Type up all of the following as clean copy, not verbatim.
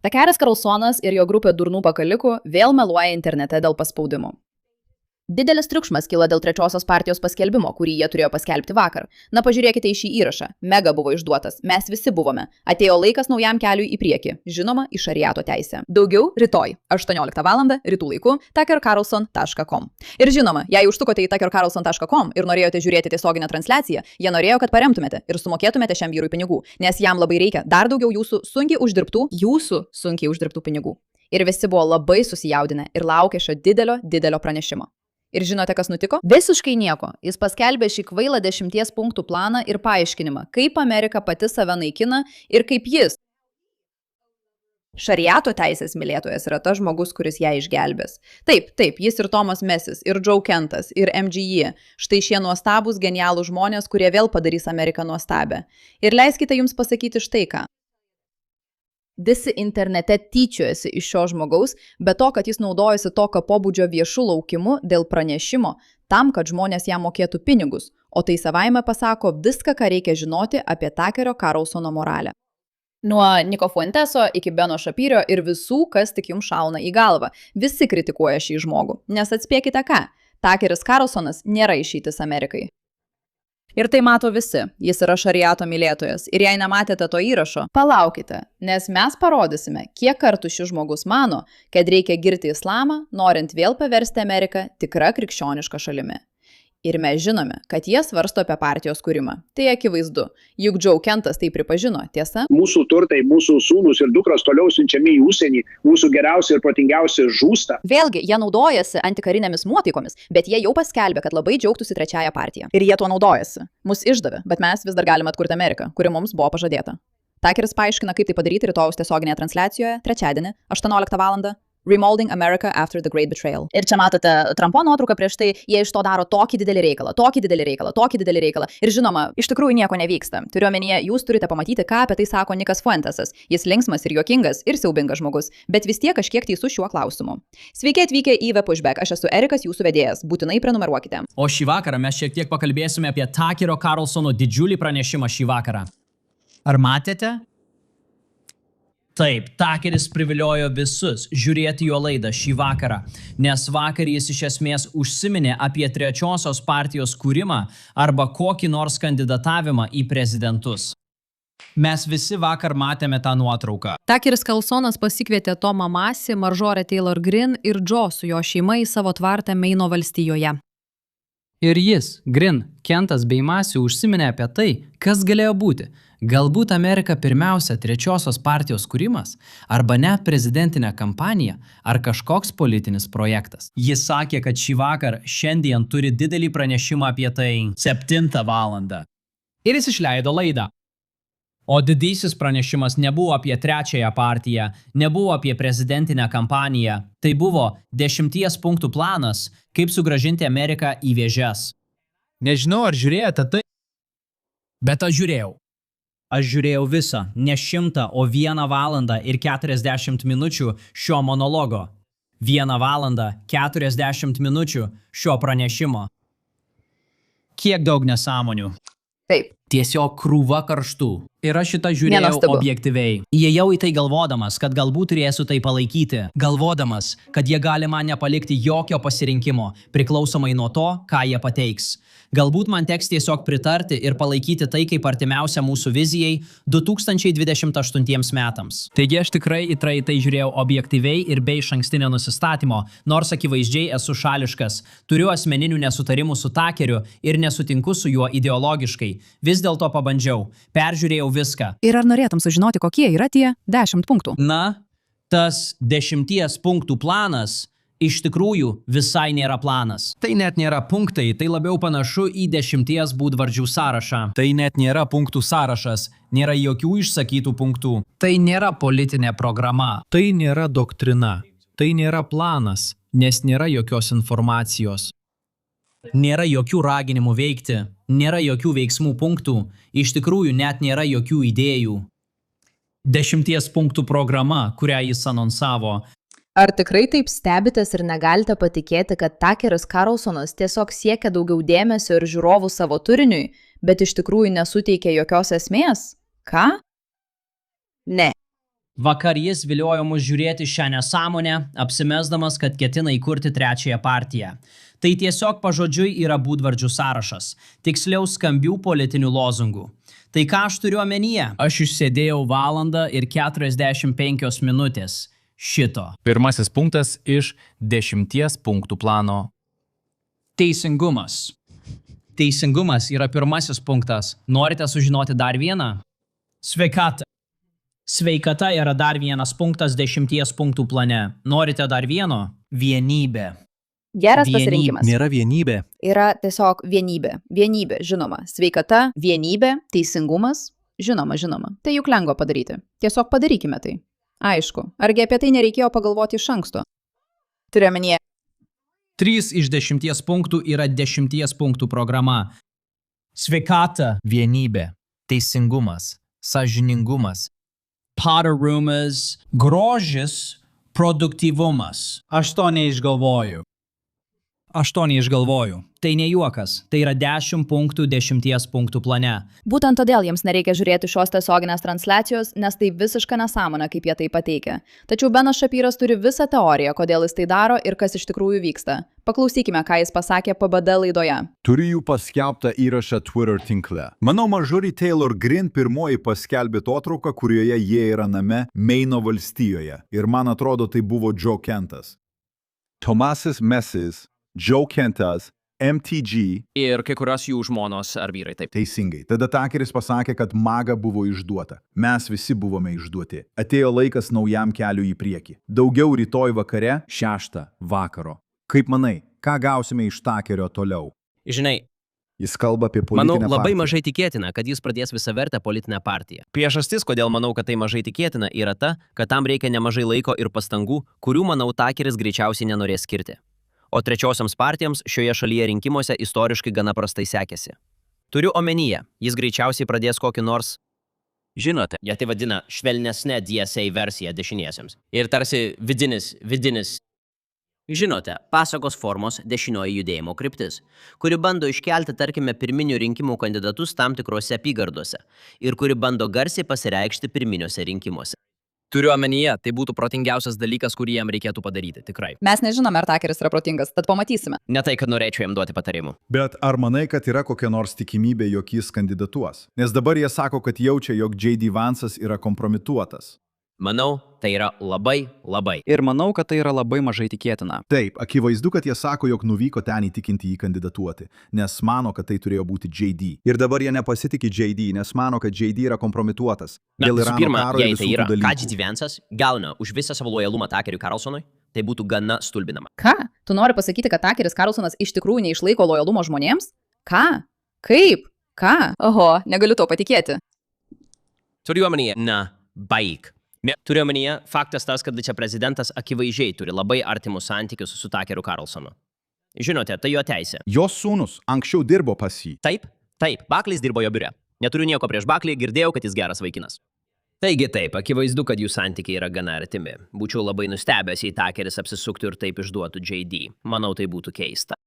Takeris Carlsonas ir jo grupė durnų pakalikų vėl meluoja internete dėl paspaudimų. Didelis triukšmas kilo dėl trečiosios partijos paskelbimo, kurį jie turėjo paskelbti vakar. Na, pažiūrėkite į šį įrašą. Mega buvo išduotas. Mes visi buvome. Atėjo laikas naujam keliui į priekį. Žinoma, į šariato teisę. Daugiau rytoj, 18 val. Rytų laiku, tuckercarlson.com. Ir žinoma, jei užsukote į tuckercarlson.com ir norėjote žiūrėti tiesioginę transliaciją, jie norėjo, kad paremtumėte ir sumokėtumėte šiam vyrui pinigų, nes jam labai reikia dar daugiau jūsų sunkiai uždirbtų pinigų. Ir visi buvo labai susijaudinę ir laukė šio didelio pranešimo. Ir žinote, kas nutiko? Visiškai nieko. Jis paskelbė šį kvailą 10 punktų planą ir paaiškinimą, kaip Amerika pati save naikina ir kaip jis. Šariato teisės mylėtojas yra tas žmogus, kuris ją išgelbės. Taip, jis ir Tomas Mesis, ir Joe Kentas, ir MGE. Štai šie nuostabūs, genialūs žmonės, kurie vėl padarys Ameriką nuostabę. Ir leiskite jums pasakyti štai ką. Visi internete tyčiojasi iš šio žmogaus, bet to, kad jis naudojasi tokio pobūdžio viešų laukimu dėl pranešimo, tam, kad žmonės jam mokėtų pinigus, o tai savaime pasako viską, ką reikia žinoti apie Tuckerio Carlsono moralę. Nuo Nico Fuenteso iki Beno Shapiro ir visų, kas tik jums šauna į galvą. Visi kritikuoja šį žmogų, nes atspėkite ką, Tuckeris Carlsonas nėra išeitis Amerikai. Ir tai mato visi, jis yra šariato mylėtojas. Ir jei nematėte to įrašo, palaukite, nes mes parodysime, kiek kartų šis žmogus mano, kad reikia girti islamą, norint vėl paversti Ameriką tikra krikščioniška šalimi. Ir mes žinome, kad jie svarsto apie partijos kūrimą. Tai akivaizdu, juk Joe Kentas tai pripažino, tiesa? Mūsų turtai, mūsų sūnus ir dukros toliau siunčiami į užsienį, mūsų geriausi ir protingiausi žūsta. Vėlgi, jie naudojasi antikarinėmis nuotaikomis, bet jie jau paskelbė, kad labai džiaugtųsi trečiąją partiją. Ir jie tuo naudojasi. Mus išdavė, bet mes vis dar galime atkurti Ameriką, kuri mums buvo pažadėta. Tuckeris paaiškina, kaip tai padaryti rytojaus tiesioginėje transliacijoje, trečiadienį, 18 val. Remolding America after the Great Betrayal. Ir čia matote Trumpo nuotrauką prieš tai, jie iš to daro tokį didelį reikalą. Ir žinoma, iš tikrųjų nieko nevyksta. Turiu omenyje, jūs turite pamatyti, ką apie tai sako Nikas Fuentesas. Jis linksmas ir juokingas ir siaubingas žmogus, bet vis tiek kažkiek teisus šiuo klausimu. Sveiki atvykę į The Pushback, aš esu Erikas, jūsų vedėjas. Būtinai prenumeruokite. O šį vakarą mes šiek tiek pakalbėsime apie Tuckerio Carlsono didžiulį pranešimą šį vakarą. Ar matėte? Taip, Tuckeris priviliojo visus žiūrėti jo laidą šį vakarą, nes vakar jis iš esmės užsiminė apie trečiosios partijos kūrimą arba kokį nors kandidatavimą į prezidentus. Mes visi vakar matėme tą nuotrauką. Tuckeris Carlsonas pasikvietė Tomą Masį, Marjorie Taylor Greene ir Joe su jo šeima į savo tvartą Meino valstijoje. Ir jis, Greene, Kentas bei Masį užsiminė apie tai, kas galėjo būti. Galbūt Amerika pirmiausia trečiosios partijos kūrimas, arba net prezidentinė kampanija, ar kažkoks politinis projektas. Jis sakė, kad šį vakar šiandien turi didelį pranešimą apie tai 7 val. Ir jis išleido laidą. O didysis pranešimas nebuvo apie trečiąją partiją, nebuvo apie prezidentinę kampaniją. Tai buvo 10 punktų planas, kaip sugrąžinti Ameriką į vėžes. Nežinau, ar žiūrėjote tai? Bet aš žiūrėjau. Aš žiūrėjau visą, ne 100, o 1 valandą ir 40 minučių šio monologo. 1 valandą 40 minučių šio pranešimo. Kiek daug nesąmonių. Taip. Tiesiog krūva karštų. Ir aš šitą žiūrėjau objektyviai. Įėjau į tai galvodamas, kad galbūt turėsiu tai palaikyti. Galvodamas, kad jie gali man nepalikti jokio pasirinkimo, priklausomai nuo to, ką jie pateiks. Galbūt man teks tiesiog pritarti ir palaikyti tai kaip artimiausia mūsų vizijai 2028 metams. Taigi aš tikrai į tai žiūrėjau objektyviai ir be išankstinio nusistatymo, nors akivaizdžiai esu šališkas, turiu asmeninių nesutarimų su Tuckeriu ir nesutinku su juo ideologiškai. Vis dėlto pabandžiau, peržiūrėjau viską. Ir ar norėtum sužinoti, kokie yra tie 10 punktų? Na, tas 10 punktų planas iš tikrųjų visai nėra planas. Tai net nėra punktai, tai labiau panašu į 10 būdvardžių sąrašą. Tai net nėra punktų sąrašas, nėra jokių išsakytų punktų. Tai nėra politinė programa. Tai nėra doktrina, tai nėra planas, nes nėra jokios informacijos. Nėra jokių raginimų veikti, nėra jokių veiksmų punktų, iš tikrųjų net nėra jokių idėjų. 10 punktų programa, kurią jis anonsavo. Ar tikrai taip stebitės ir negalite patikėti, kad Tuckeris Carlsonas tiesiog siekia daugiau dėmesio ir žiūrovų savo turiniui, bet iš tikrųjų nesuteikia jokios esmės? Ką? Ne. Vakar jis viliojo mus žiūrėti šią nesąmonę, apsimesdamas, kad ketina įkurti trečiąją partiją. Tai tiesiog pažodžiui yra būdvardžių sąrašas, tiksliau skambių politinių lozungų. Tai ką aš turiu omenyje? Aš išsėdėjau 1:45 minutės šito. Pirmasis punktas iš 10 punktų plano. Teisingumas. Teisingumas yra pirmasis punktas. Norite sužinoti dar vieną? Sveikata. Sveikata yra dar vienas punktas 10 punktų plane. Norite dar vieno? Vienybė. Geras pasirinkimas. Nėra vienybė. Yra tiesiog vienybė. Vienybė, žinoma. Sveikata, vienybė, teisingumas. Žinoma. Tai juk lengva padaryti. Tiesiog padarykime tai. Aišku, argi apie tai nereikėjo pagalvoti iš anksto? Turiu omenyje. 3 iš 10 punktų yra 10 punktų programa. Sveikata. Vienybė. Teisingumas. Sąžiningumas. Padarumas. Grožis. Produktyvumas. Aš to neišgalvoju. Tai ne juokas. Tai yra 10 punktų 10 punktų plane. Būtent todėl jiems nereikia žiūrėti šios tiesioginės transliacijos, nes tai visiška nesąmonė, kaip jie tai pateikia. Tačiau Benas Šapyras turi visą teoriją, kodėl jis tai daro ir kas iš tikrųjų vyksta. Paklausykime, ką jis pasakė PBD laidoje. Turiu jų paskelbtą įrašą Twitter tinkle. Manau, Marjorie Taylor Greene pirmoji paskelbė nuotrauką, kurioje jie yra name Meino valstijoje. Ir man atrodo, tai buvo Joe Kentas. Thomasas Messis, Joe Kentas, MTG ir kai kurios jų žmonos ar vyrai taip. Teisingai. Tada Tuckeris pasakė, kad MAGA buvo išduota. Mes visi buvome išduoti. Atėjo laikas naujam keliui į priekį. Daugiau rytoj vakare, 6 vakaro. Kaip manai, ką gausime iš Tuckerio toliau? Žinai, Jis kalba apie politinę manau, labai partiją. mažai tikėtina, kad jis pradės visavertę politinę partiją. Priežastis, kodėl manau, kad tai mažai tikėtina, yra ta, kad tam reikia nemažai laiko ir pastangų, kurių, manau, Tuckeris greičiausiai nenorės skirti. O trečiosioms partijoms šioje šalyje rinkimuose istoriškai gana prastai sekėsi. Turiu omenyje, jis greičiausiai pradės kokį nors, žinote, jie tai vadina švelnesnė DSA versija dešiniesiems. Ir tarsi vidinis, žinote, pasakos formos dešinioji judėjimo kryptis, kuri bando iškelti, tarkime, pirminių rinkimų kandidatus tam tikrose apygardose ir kuri bando garsiai pasireikšti pirminiuose rinkimuose. Turiu omenyje, tai būtų protingiausias dalykas, kurį jam reikėtų padaryti, tikrai. Mes nežinome, ar Tuckeris yra protingas, tad pamatysime. Ne tai, kad norėčiau jam duoti patarimų. Bet ar manai, kad yra kokia nors tikimybė, jog jis kandidatuos? Nes dabar jie sako, kad jaučia, jog J.D. Vance'as yra kompromituotas. Manau, tai yra labai. Ir manau, kad tai yra labai mažai tikėtina. Taip, akivaizdu, kad jie sako, jog nuvyko ten įtikinti jį kandidatuoti, nes mano, kad tai turėjo būti J.D. Ir dabar jie nepasitikė J.D., nes mano, kad J.D. yra kompromituotas. Dėl Irano karo ir visų tų dalykų. Ką J.D. Vance'as gauna už visą savo lojalumą Tuckeriui Carlsonui, tai būtų gana stulbinama. Ką? Tu nori pasakyti, kad Tuckeris Carlsonas iš tikrųjų neišlaiko lojalumo žmonėms? Ką? Kaip? Ką? Oho, negaliu to patikėti. Turiu omenyje, baik. Turiu omenyje, faktas tas, kad viceprezidentas akivaizdžiai turi labai artimus santykius su Tuckeriu Carlsonu. Žinote, tai jo teisė. Jos sūnus anksčiau dirbo pas jį. Taip, Buckley'is dirbo jo biure. Neturiu nieko prieš Buckley, girdėjau, kad jis geras vaikinas. Taigi taip, akivaizdu, kad jų santykiai yra gana artimi. Būčiau labai nustebęs, jei Tuckeris apsisuktų ir taip išduotų J.D. Manau, tai būtų keista.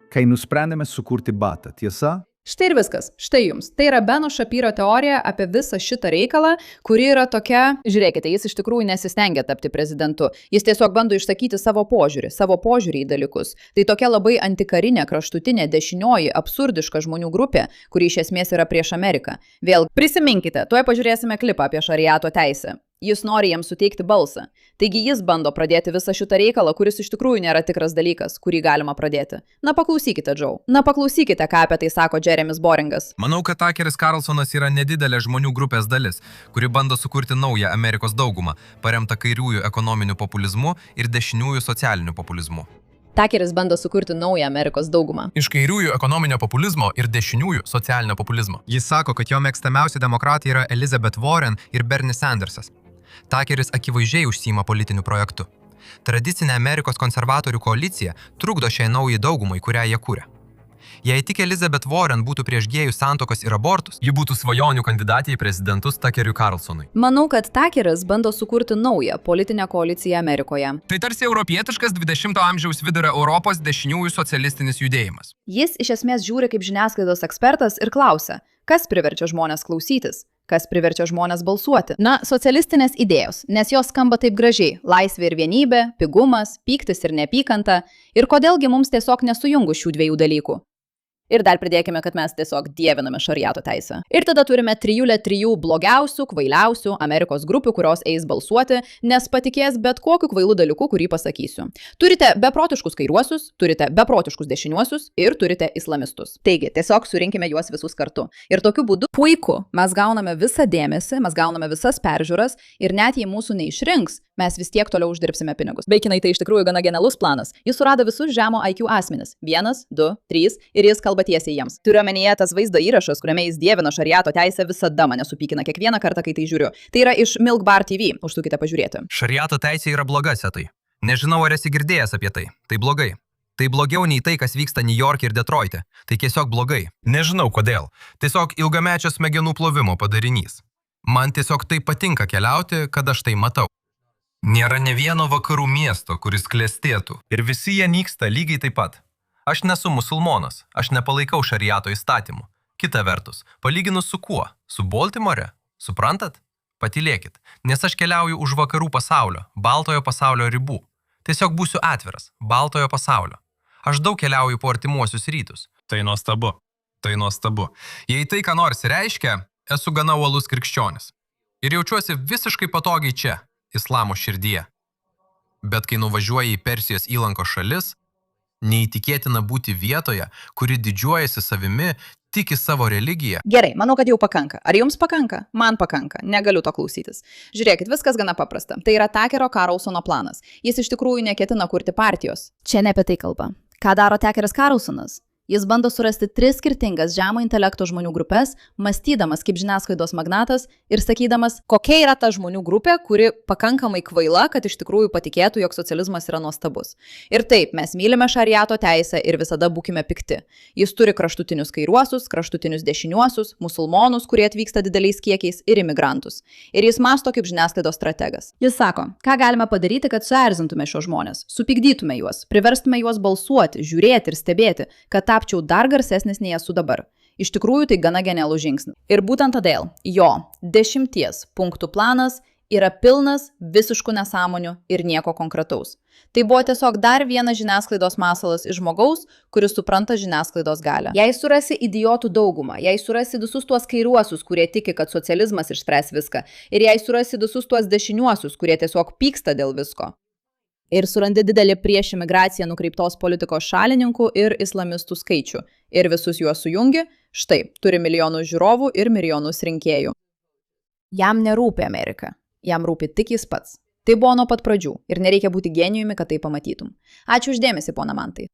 Kai nusprendėme sukurti batą, tiesa? Štai ir viskas. Štai jums. Tai yra Beno Šapyro teorija apie visą šitą reikalą, kuri yra tokia, žiūrėkite, jis iš tikrųjų nesistengia tapti prezidentu. Jis tiesiog bando išsakyti savo požiūrį į dalykus. Tai tokia labai antikarinė, kraštutinė, dešinioji, absurdiška žmonių grupė, kuri iš esmės yra prieš Ameriką. Vėl prisiminkite, tuoj pažiūrėsime klipą apie šariato teisę. Jis nori jiems suteikti balsą. Taigi jis bando pradėti visą šitą reikalą, kuris iš tikrųjų nėra tikras dalykas, kurį galima pradėti. Na paklausykite, Joe. Na paklausykite, ką apie tai sako Jeremis Boringas. Manau, kad Tuckeris Carlsonas yra nedidelė žmonių grupės dalis, kuri bando sukurti naują Amerikos daugumą, paremtą kairiųjų ekonominiu populizmu ir dešiniųjų socialiniu populizmu. Tuckeris bando sukurti naują Amerikos daugumą. Iš kairiųjų ekonominio populizmo ir dešiniųjų socialinio populizmo. Jis sako, kad jo mėgstamiausi demokratai yra Elizabeth Warren ir Bernie Sandersas. Tuckeris akivaizdžiai užsiima politiniu projektu. Tradicinė Amerikos konservatorių koalicija trukdo šiai naujai daugumai, kurią jie kūrė. Jei tik Elizabeth Warren būtų prieš gėjų santuokas ir abortus, ji būtų svajonių kandidatė į prezidentus Tuckeriui Carlsonui. Manau, kad Tuckeris bando sukurti naują politinę koaliciją Amerikoje. Tai tarsi europietiškas 20-ojo amžiaus vidurio Europos dešiniųjų socialistinis judėjimas. Jis iš esmės žiūri kaip žiniasklaidos ekspertas ir klausia, Kas priverčia žmonės klausytis? Kas priverčia žmonės balsuoti? Na, socialistinės idėjos, nes jos skamba taip gražiai – laisvė ir vienybė, pigumas, pyktis ir neapykanta. Ir kodėlgi mums tiesiog nesujungus šių dviejų dalykų? Ir dar pridėkime, kad mes tiesiog dieviname šariato teisę. Ir tada turime trijulę trijų blogiausių, kvailiausių Amerikos grupių, kurios eis balsuoti, nes patikės bet kokiu kvailu dalyku, kurį pasakysiu. Turite beprotiškus kairiuosius, turite beprotiškus dešiniuosius ir turite islamistus. Taigi, tiesiog surinkime juos visus kartu. Ir tokiu būdu puiku, mes gauname visą dėmesį, mes gauname visas peržiūras ir net jei mūsų neišrinks, mes vis tiek toliau uždirbsime pinigus. Beikinai tai iš tikrųjų gana genialus planas. Jis surado visus žemo IQ asmenis. 1, 2, 3 ir jis kalba tiesiai jiems. Turiu omenyje tas vaizdo įrašas, kuriame jis dievina šariato teisę, visada mane supykina kiekvieną kartą, kai tai žiūriu. Tai yra iš Milk Bar TV, užsukite pažiūrėti. Šariato teisė yra bloga, Setai. Nežinau, ar esi girdėjęs apie tai. Tai blogai. Tai blogiau nei tai, kas vyksta New York ir Detroite. Tai tiesiog blogai. Nežinau kodėl. Tiesiog ilgamečio smegenų plovimo padarinys. Man tiesiog tai patinka keliauti, kad aš tai matau. Nėra ne vieno vakarų miesto, kuris klestėtų. Ir visi jie nyksta lygiai taip pat. Aš nesu musulmonas, aš nepalaikau šariato įstatymų. Kita vertus, palyginus su kuo? Su Baltimore? Suprantat? Patylėkit, nes aš keliauju už vakarų pasaulio, baltojo pasaulio ribų. Tiesiog būsiu atviras, baltojo pasaulio. Aš daug keliauju po artimuosius rytus. Tai nuostabu. Tai nuostabu. Jei tai, ką nors reiškia, esu gana uolus krikščionis. Ir jaučiuosi visiškai patogiai čia, islamo širdyje. Bet kai nuvažiuoji į Persijos įlankos šalis, neįtikėtina būti vietoje, kuri didžiuojasi savimi, tiki savo religiją. Gerai, manau, kad jau pakanka. Ar jums pakanka? Man pakanka. Negaliu to klausytis. Žiūrėkit, viskas gana paprasta. Tai yra Takerio Carlsono planas. Jis iš tikrųjų neketina kurti partijos. Čia ne apie tai kalba. Ką daro Takeris Carlsonas? Jis bando surasti 3 skirtingas žemo intelekto žmonių grupės, mąstydamas kaip žiniasklaidos magnatas ir sakydamas, kokia yra ta žmonių grupė, kuri pakankamai kvaila, kad iš tikrųjų patikėtų, jog socializmas yra nuostabus. Ir taip, mes mylime šariato teisę ir visada būkime pikti. Jis turi kraštutinius kairiuosius, kraštutinius dešiniuosius, musulmonus, kurie atvyksta dideliais kiekiais ir imigrantus. Ir jis mąsto kaip žiniasklaidos strategas. Jis sako, ką galime padaryti, kad suerzintume šios žmonės, supykdytume juos, priverstume juos balsuoti, žiūrėti ir stebėti, kad tapčiau dar garsesnis nei esu dabar. Iš tikrųjų, tai gana genialus žingsnis. Ir būtent todėl jo 10 punktų planas yra pilnas visiškų nesąmonių ir nieko konkretaus. Tai buvo tiesiog dar vienas žiniasklaidos masalas iš žmogaus, kuris supranta žiniasklaidos galią. Jei surasi idiotų daugumą, jei surasi visus tuos kairiuosius, kurie tiki, kad socializmas išspręs viską, ir jei surasi visus tuos dešiniuosius, kurie tiesiog pyksta dėl visko, ir surandi didelį prieš imigraciją nukreiptos politikos šalininkų ir islamistų skaičių. Ir visus juos sujungi, štai, turi milijonus žiūrovų ir milijonus rinkėjų. Jam nerūpi Amerika. Jam rūpi tik jis pats. Tai buvo nuo pat pradžių ir nereikia būti genijumi, kad tai pamatytum. Ačiū uždėmesį, pona Mantai.